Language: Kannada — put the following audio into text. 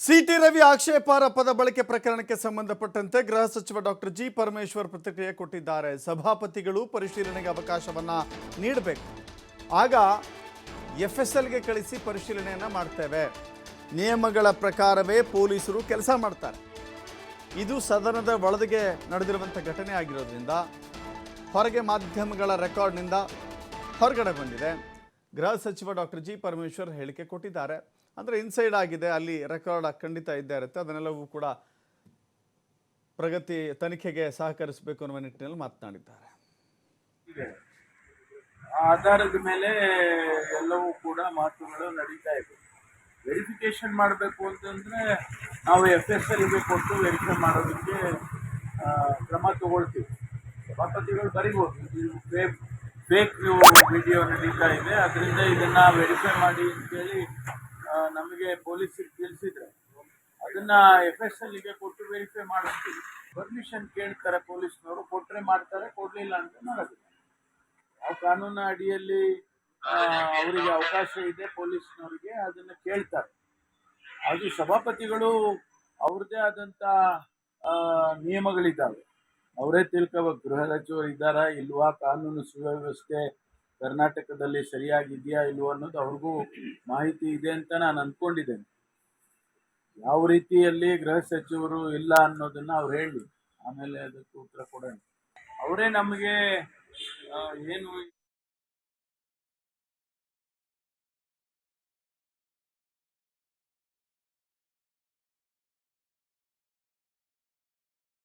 ಸಿಟಿ ರವಿ ಆಕ್ಷೇಪಾರ್ಹ ಬಳಕೆ ಪ್ರಕರಣಕ್ಕೆ ಸಂಬಂಧಪಟ್ಟಂತೆ ಗೃಹ ಸಚಿವ ಡಾಕ್ಟರ್ ಜಿ ಪರಮೇಶ್ವರ್ ಪ್ರತಿಕ್ರಿಯೆ ಕೊಟ್ಟಿದ್ದಾರೆ. ಸಭಾಪತಿಗಳು ಪರಿಶೀಲನೆಗೆ ಅವಕಾಶವನ್ನ ನೀಡಬೇಕು, ಆಗ ಎಫ್ಎಸ್ಎಲ್ಗೆ ಕಳಿಸಿ ಪರಿಶೀಲನೆಯನ್ನ ಮಾಡ್ತೇವೆ. ನಿಯಮಗಳ ಪ್ರಕಾರವೇ ಪೊಲೀಸರು ಕೆಲಸ ಮಾಡ್ತಾರೆ. ಇದು ಸದನದ ಒಳಗೆ ನಡೆದಿರುವಂಥ ಘಟನೆ ಆಗಿರೋದ್ರಿಂದ ಹೊರಗೆ ಮಾಧ್ಯಮಗಳ ರೆಕಾರ್ಡ್ನಿಂದ ಹೊರಗಡೆ ಬಂದಿದೆ. ಗೃಹ ಸಚಿವ ಡಾಕ್ಟರ್ ಜಿ ಪರಮೇಶ್ವರ್ ಹೇಳಿಕೆ ಕೊಟ್ಟಿದ್ದಾರೆ. ಅಂದರೆ ಇನ್ಸೈಡ್ ಆಗಿದೆ, ಅಲ್ಲಿ ರೆಕಾರ್ಡ್ ಖಂಡಿತ ಇದ್ದೇ ಇರುತ್ತೆ. ಅದನ್ನೆಲ್ಲವೂ ಕೂಡ ಪ್ರಗತಿ ತನಿಖೆಗೆ ಸಹಕರಿಸಬೇಕು ಅನ್ನುವ ನಿಟ್ಟಿನಲ್ಲಿ ಮಾತನಾಡಿದ್ದಾರೆ. ಆಧಾರದ ಮೇಲೆ ಎಲ್ಲವೂ ಕೂಡ ಮಾತುಗಳು ನಡೀತಾ ಇದೆ. ವೆರಿಫಿಕೇಶನ್ ಮಾಡಬೇಕು ಅಂತಂದರೆ ನಾವು FSLಗೆ ಕೊಟ್ಟು ವೆರಿಫೈ ಮಾಡೋದಕ್ಕೆ ಕ್ರಮ ತಗೊಳ್ತೀವಿ. ಸಭಾಪತಿಗಳು ಬರಿಬೋದು, ಫೇಕ್ ವಿಡಿಯೋ ನಡೀತಾ ಇದೆ, ಅದರಿಂದ ಇದನ್ನು ವೆರಿಫೈ ಮಾಡಿ ಅಂತೇಳಿ ನಮಗೆ ಪೊಲೀಸರಿಗೆ ತಿಳಿಸಿದ್ರೆ ಅದನ್ನು FSLಗೆ ಕೊಟ್ಟು ವೆರಿಫೈ ಮಾಡಿಸ್ತೀವಿ. ಪರ್ಮಿಷನ್ ಕೇಳ್ತಾರೆ ಪೊಲೀಸ್ನವರು, ಕೊಟ್ಟರೆ ಮಾಡ್ತಾರೆ, ಕೊಡಲಿಲ್ಲ ಅಂತ ಮಾಡೋದಿಲ್ಲ. ಯಾವ ಕಾನೂನು ಅಡಿಯಲ್ಲಿ ಅವರಿಗೆ ಅವಕಾಶ ಇದೆ ಪೊಲೀಸ್ನವರಿಗೆ ಅದನ್ನು ಕೇಳ್ತಾರೆ. ಅದು ಸಭಾಪತಿಗಳು ಅವ್ರದ್ದೇ ಆದಂಥ ನಿಯಮಗಳಿದ್ದಾವೆ, ಅವರೇ ತಿಳ್ಕೋಬೇಕು. ಗೃಹ ಸಚಿವರು ಇದ್ದಾರಾ ಇಲ್ವಾ, ಕಾನೂನು ಸುವ್ಯವಸ್ಥೆ ಕರ್ನಾಟಕದಲ್ಲಿ ಸರಿಯಾಗಿದೆಯಾ ಇಲ್ವೋ ಅನ್ನೋದು ಅವ್ರಿಗೂ ಮಾಹಿತಿ ಇದೆ ಅಂತ ನಾನು ಅಂದ್ಕೊಂಡಿದ್ದೇನೆ. ಯಾವ ರೀತಿಯಲ್ಲಿ ಗೃಹ ಸಚಿವರು ಇಲ್ಲ ಅನ್ನೋದನ್ನು ಅವ್ರು ಹೇಳಿ, ಆಮೇಲೆ ಅದಕ್ಕೆ ಉತ್ತರ ಕೊಡೋಣ. ಅವರೇ ನಮಗೆ ಏನು